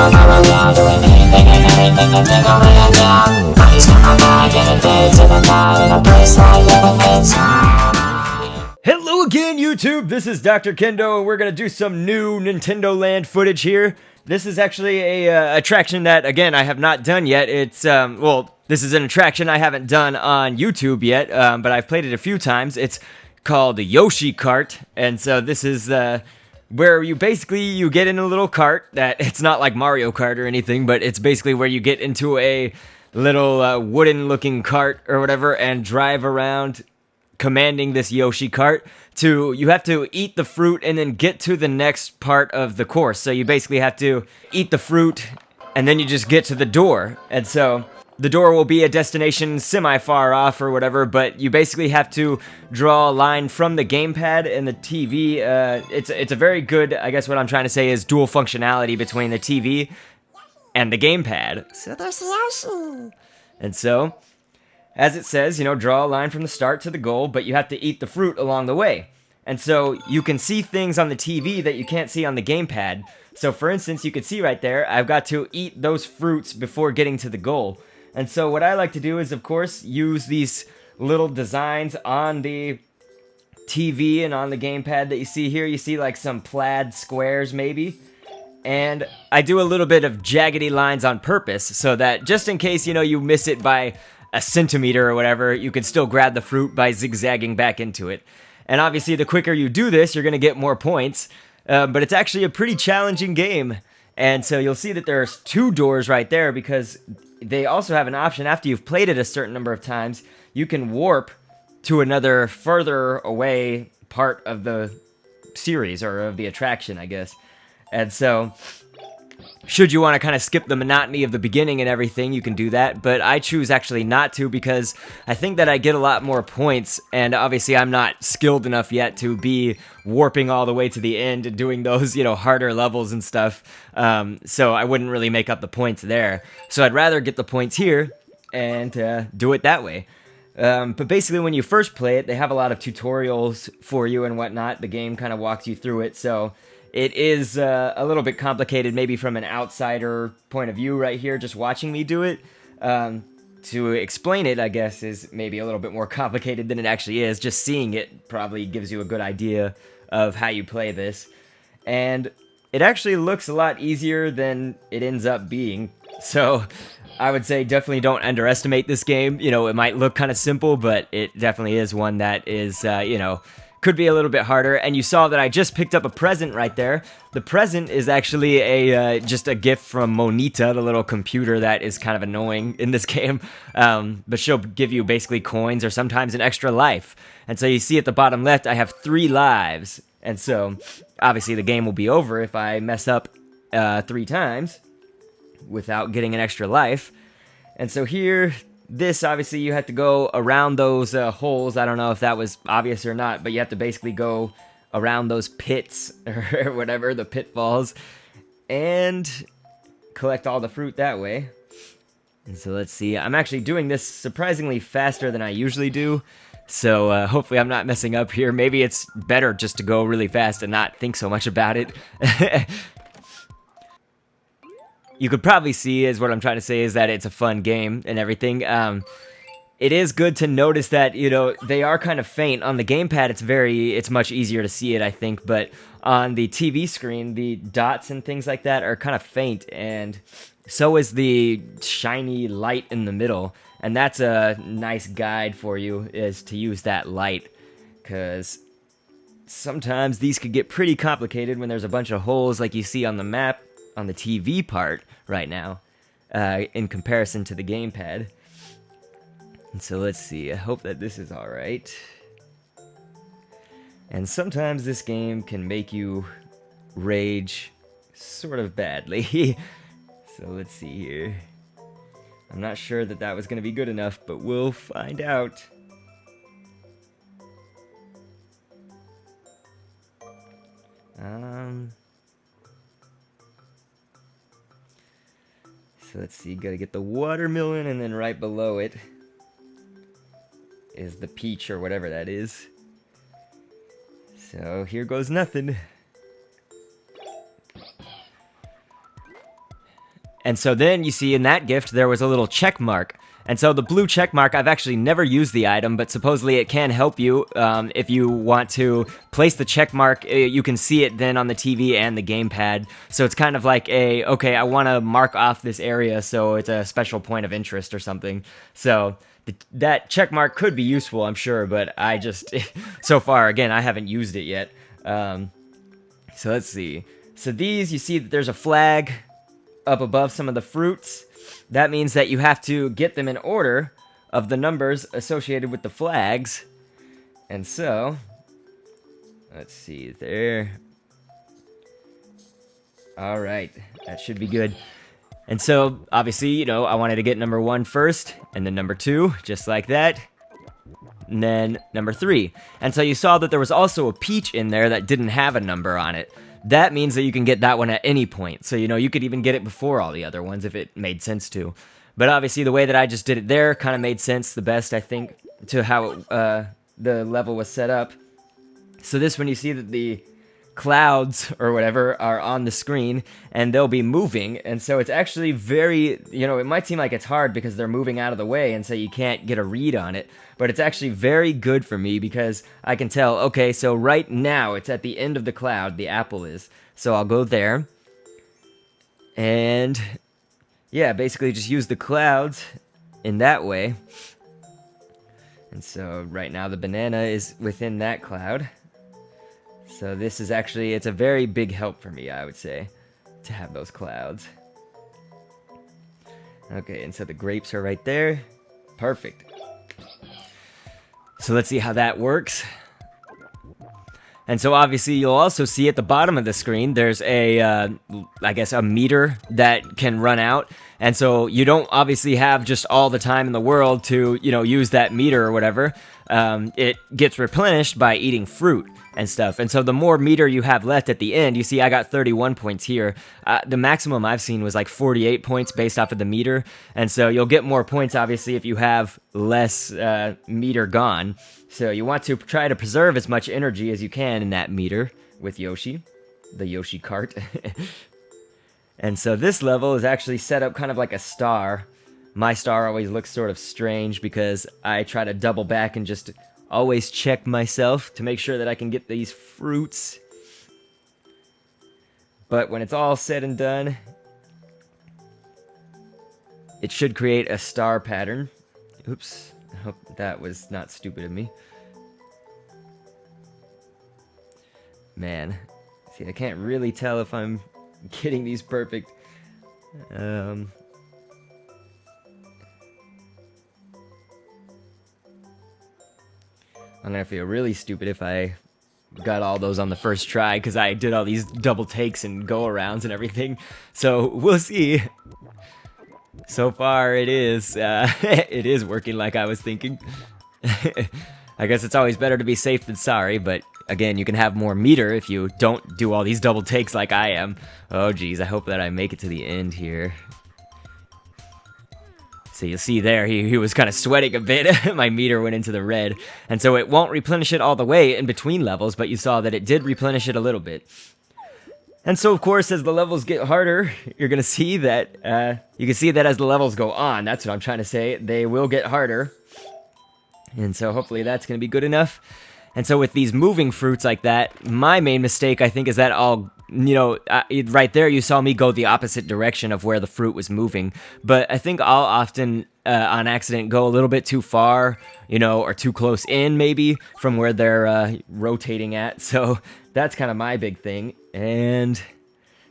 Hello again, YouTube! This is Dr. Kendo, and we're gonna do some new Nintendo Land footage here. This is actually a attraction that, again, I have not done yet. It's, well, this is an attraction I haven't done on YouTube yet, but I've played it a few times. It's called Yoshi Kart, and so this is, where you get in a little cart that, it's not like Mario Kart or anything, but it's basically where you get into a little wooden looking cart or whatever and drive around commanding this Yoshi cart you have to eat the fruit and then get to the next part of the course. So you basically have to eat the fruit and then you just get to the door. And so the door will be a destination semi-far off or whatever, but you basically have to draw a line from the gamepad and the TV. It's a very good, I guess what I'm trying to say is dual functionality between the TV and the gamepad. So there's Yoshi. And so, as it says, you know, draw a line from the start to the goal, but you have to eat the fruit along the way. And so you can see things on the TV that you can't see on the gamepad. So for instance, you can see right there, I've got to eat those fruits before getting to the goal. And so what I like to do is, of course, use these little designs on the TV and on the gamepad that you see here. You see like some plaid squares maybe. And I do a little bit of jaggedy lines on purpose so that just in case, you know, you miss it by a centimeter or whatever, you can still grab the fruit by zigzagging back into it. And obviously, the quicker you do this, you're going to get more points. But it's actually a pretty challenging game. And so you'll see that there's two doors right there because they also have an option after you've played it a certain number of times. You can warp to another further away part of the series or of the attraction, I guess. And so, should you want to kind of skip the monotony of the beginning and everything, you can do that, but I choose actually not to because I think that I get a lot more points, and obviously I'm not skilled enough yet to be warping all the way to the end and doing those, you know, harder levels and stuff, so I wouldn't really make up the points there. So I'd rather get the points here and do it that way. But basically when you first play it, they have a lot of tutorials for you and whatnot. The game kind of walks you through it, so it is a little bit complicated maybe from an outsider point of view right here, just watching me do it. To explain it, I guess, is maybe a little bit more complicated than it actually is. Just seeing it probably gives you a good idea of how you play this. And it actually looks a lot easier than it ends up being. So I would say definitely don't underestimate this game. You know, it might look kind of simple, but it definitely is one that is, you know, could be a little bit harder. And you saw that I just picked up a present right there. The present is actually just a gift from Monita, the little computer that is kind of annoying in this game. But she'll give you basically coins or sometimes an extra life. And so you see at the bottom left, I have 3 lives. And so obviously the game will be over if I mess up 3 times without getting an extra life. And so here, this, obviously, you have to go around those holes. I don't know if that was obvious or not, but you have to basically go around those pits, or whatever, the pitfalls, and collect all the fruit that way. And so let's see. I'm actually doing this surprisingly faster than I usually do, so hopefully I'm not messing up here. Maybe it's better just to go really fast and not think so much about it. You could probably see, is what I'm trying to say, is that it's a fun game and everything. It is good to notice that, you know, they are kind of faint. On the gamepad, it's much easier to see it, I think, but on the TV screen, the dots and things like that are kind of faint, and so is the shiny light in the middle, and that's a nice guide for you, is to use that light, because sometimes these could get pretty complicated when there's a bunch of holes like you see on the map, on the TV part right now, in comparison to the gamepad. And so let's see, I hope that this is alright. And sometimes this game can make you rage sort of badly. So let's see here. I'm not sure that that was going to be good enough, but we'll find out. So let's see, gotta get the watermelon, and then right below it is the peach, or whatever that is. So here goes nothing. And so then you see in that gift there was a little check mark. And so the blue check mark, I've actually never used the item, but supposedly it can help you if you want to place the check mark. You can see it then on the TV and the gamepad. So it's kind of like okay, I want to mark off this area, so it's a special point of interest or something. So that check mark could be useful, I'm sure, but I just, so far, again, I haven't used it yet. So let's see. So these, you see that there's a flag up above some of the fruits. That means that you have to get them in order of the numbers associated with the flags. And so, let's see there. All right, that should be good. And so, obviously, you know, I wanted to get number 1 first, and then number 2, just like that. And then number 3. And so you saw that there was also a peach in there that didn't have a number on it. That means that you can get that one at any point. So, you know, you could even get it before all the other ones if it made sense to. But obviously, the way that I just did it there kind of made sense the best, I think, to how the level was set up. So this one, you see that the clouds or whatever are on the screen and they'll be moving, and so it's actually very, you know, it might seem like it's hard because they're moving out of the way and so you can't get a read on it, but it's actually very good for me because I can tell, okay, so right now it's at the end of the cloud, the apple is, so I'll go there and yeah, basically just use the clouds in that way. And so right now the banana is within that cloud. So this is actually, it's a very big help for me, I would say, to have those clouds. Okay, and so the grapes are right there. Perfect. So let's see how that works. And so obviously you'll also see at the bottom of the screen, there's a, I guess a meter that can run out. And so you don't obviously have just all the time in the world to, you know, use that meter or whatever. It gets replenished by eating fruit and stuff. And so the more meter you have left at the end, you see I got 31 points here. The maximum I've seen was like 48 points based off of the meter. And so you'll get more points, obviously, if you have less meter gone. So you want to try to preserve as much energy as you can in that meter with Yoshi, the Yoshi Kart. And so this level is actually set up kind of like a star. My star always looks sort of strange because I try to double back and just always check myself to make sure that I can get these fruits. But when it's all said and done, it should create a star pattern. Oops, I hope that was not stupid of me. Man, see, I can't really tell if I'm getting these perfect. I'm gonna feel really stupid if I got all those on the first try because I did all these double takes and go-arounds and everything. So we'll see. So far, it is it is working like I was thinking. I guess it's always better to be safe than sorry, but again, you can have more meter if you don't do all these double takes like I am. Oh geez, I hope that I make it to the end here. So you'll see there, he was kind of sweating a bit. My meter went into the red. And so it won't replenish it all the way in between levels, but you saw that it did replenish it a little bit. And so, of course, as the levels get harder, you're going to see that, you can see that as the levels go on, that's what I'm trying to say, they will get harder. And so hopefully that's going to be good enough. And so with these moving fruits like that, my main mistake, I think, is that I'll, you know, right there you saw me go the opposite direction of where the fruit was moving. But I think I'll often, on accident, go a little bit too far, you know, or too close in, maybe, from where they're rotating at. So that's kind of my big thing. And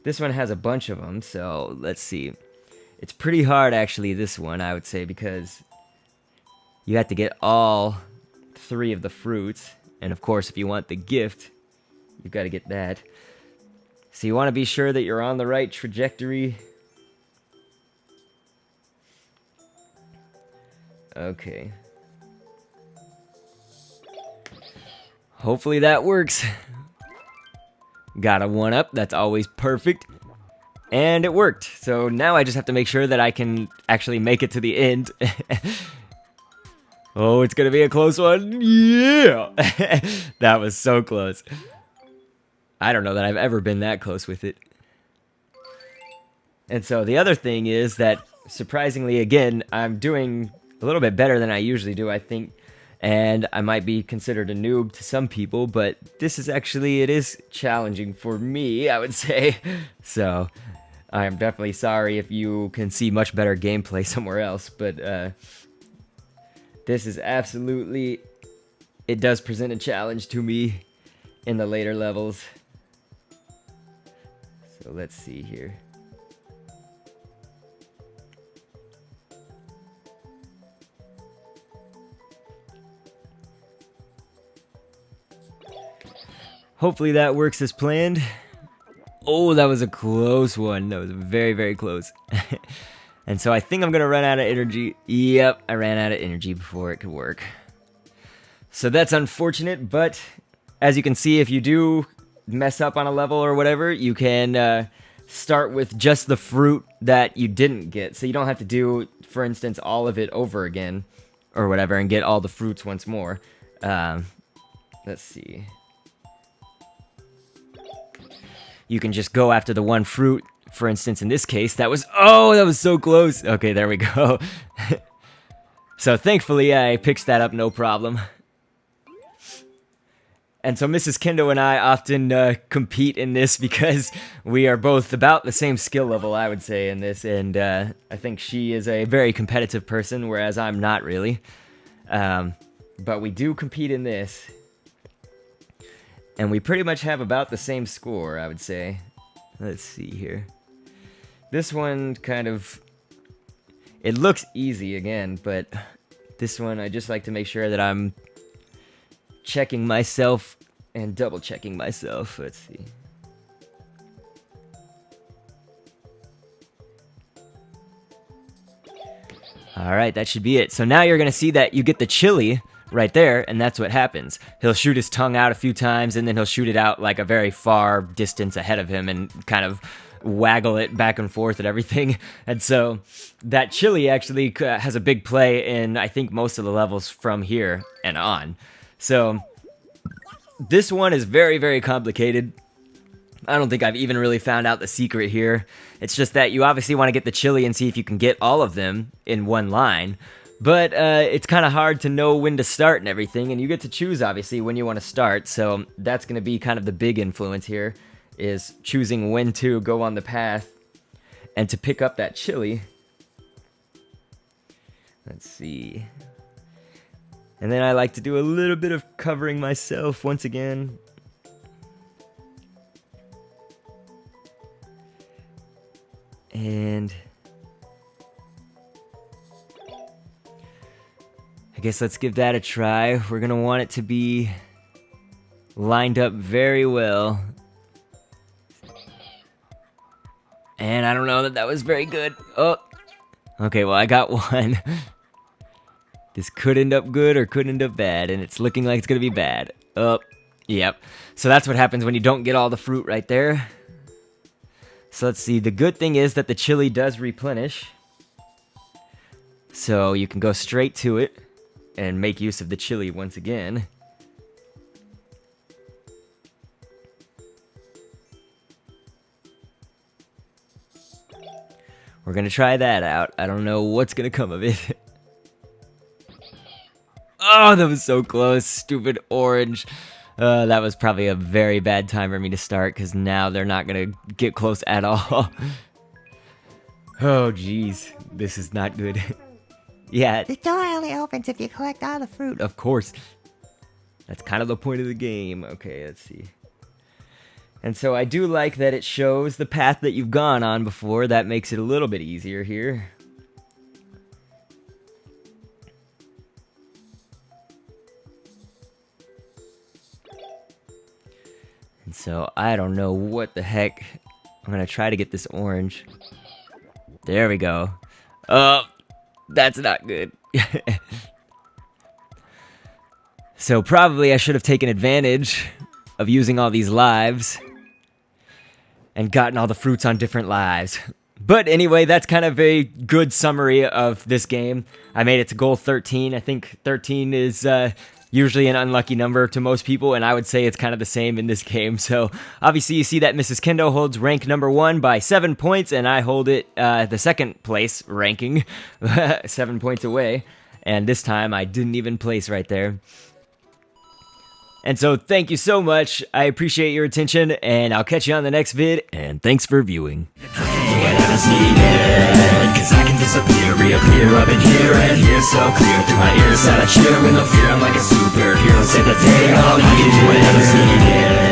this one has a bunch of them, so let's see. It's pretty hard, actually, this one, I would say, because you have to get all 3 of the fruits. And of course, if you want the gift, you've got to get that. So you want to be sure that you're on the right trajectory. Okay. Hopefully that works. Got a 1-up, that's always perfect. And it worked. So now I just have to make sure that I can actually make it to the end. Oh, it's gonna be a close one. Yeah! That was so close. I don't know that I've ever been that close with it. And so the other thing is that, surprisingly, again, I'm doing a little bit better than I usually do, I think. And I might be considered a noob to some people, but this is actually, it is challenging for me, I would say. So I am definitely sorry if you can see much better gameplay somewhere else, but this is absolutely, it does present a challenge to me in the later levels. So let's see here. Hopefully that works as planned. Oh, that was a close one. That was very, very close. And so I think I'm going to run out of energy. Yep, I ran out of energy before it could work. So that's unfortunate, but as you can see, if you do mess up on a level or whatever, you can start with just the fruit that you didn't get. So you don't have to do, for instance, all of it over again or whatever and get all the fruits once more. Let's see. You can just go after the one fruit. For instance, in this case, that was so close. Okay, there we go. So thankfully, I picked that up no problem. And so Mrs. Kendo and I often compete in this because we are both about the same skill level, I would say, in this. And I think she is a very competitive person, whereas I'm not really. But we do compete in this. And we pretty much have about the same score, I would say. Let's see here. This one kind of, it looks easy again, but this one I just like to make sure that I'm checking myself and double checking myself. Let's see. Alright, that should be it. So now you're going to see that you get the chili right there, and that's what happens. He'll shoot his tongue out a few times, and then he'll shoot it out like a very far distance ahead of him and kind of waggle it back and forth and everything. And so that chili actually has a big play in, I think, most of the levels from here and on. So this one is very, very complicated. I don't think I've even really found out the secret here. It's just that you obviously want to get the chili and see if you can get all of them in one line. But it's kind of hard to know when to start and everything, and you get to choose, obviously, when you want to start, so that's going to be kind of the big influence here, is choosing when to go on the path and to pick up that chili. Let's see. And then I like to do a little bit of covering myself once again. And I guess let's give that a try. We're going to want it to be lined up very well. And I don't know that was very good. Oh, okay, well, I got one. This could end up good or could end up bad, and it's looking like it's going to be bad. Oh, yep. So that's what happens when you don't get all the fruit right there. So let's see. The good thing is that the chili does replenish. So you can go straight to it and make use of the chili once again. We're gonna try that out. I don't know what's gonna come of it. Oh, that was so close. Stupid orange. That was probably a very bad time for me to start, because now they're not gonna get close at all. Oh, jeez. This is not good. Yeah, the door only opens if you collect all the fruit. Of course. That's kind of the point of the game. Okay, let's see. And so I do like that it shows the path that you've gone on before. That makes it a little bit easier here. And so I don't know what the heck. I'm going to try to get this orange. There we go. Oh, that's not good. So probably I should have taken advantage of using all these lives and gotten all the fruits on different lives. But anyway, that's kind of a good summary of this game. I made it to goal 13. I think 13 is usually an unlucky number to most people, and I would say it's kind of the same in this game. So obviously you see that Mrs. Kendo holds rank number 1 by 7 points, and I hold it the second place ranking, 7 points away. And this time I didn't even place right there. And so thank you so much. I appreciate your attention, and I'll catch you on the next vid, and thanks for viewing. Cause I can disappear, reappear up in here and here so clear through my ears that I cheer with no fear. I'm like a superhero, save the day, all you do whenever's needed.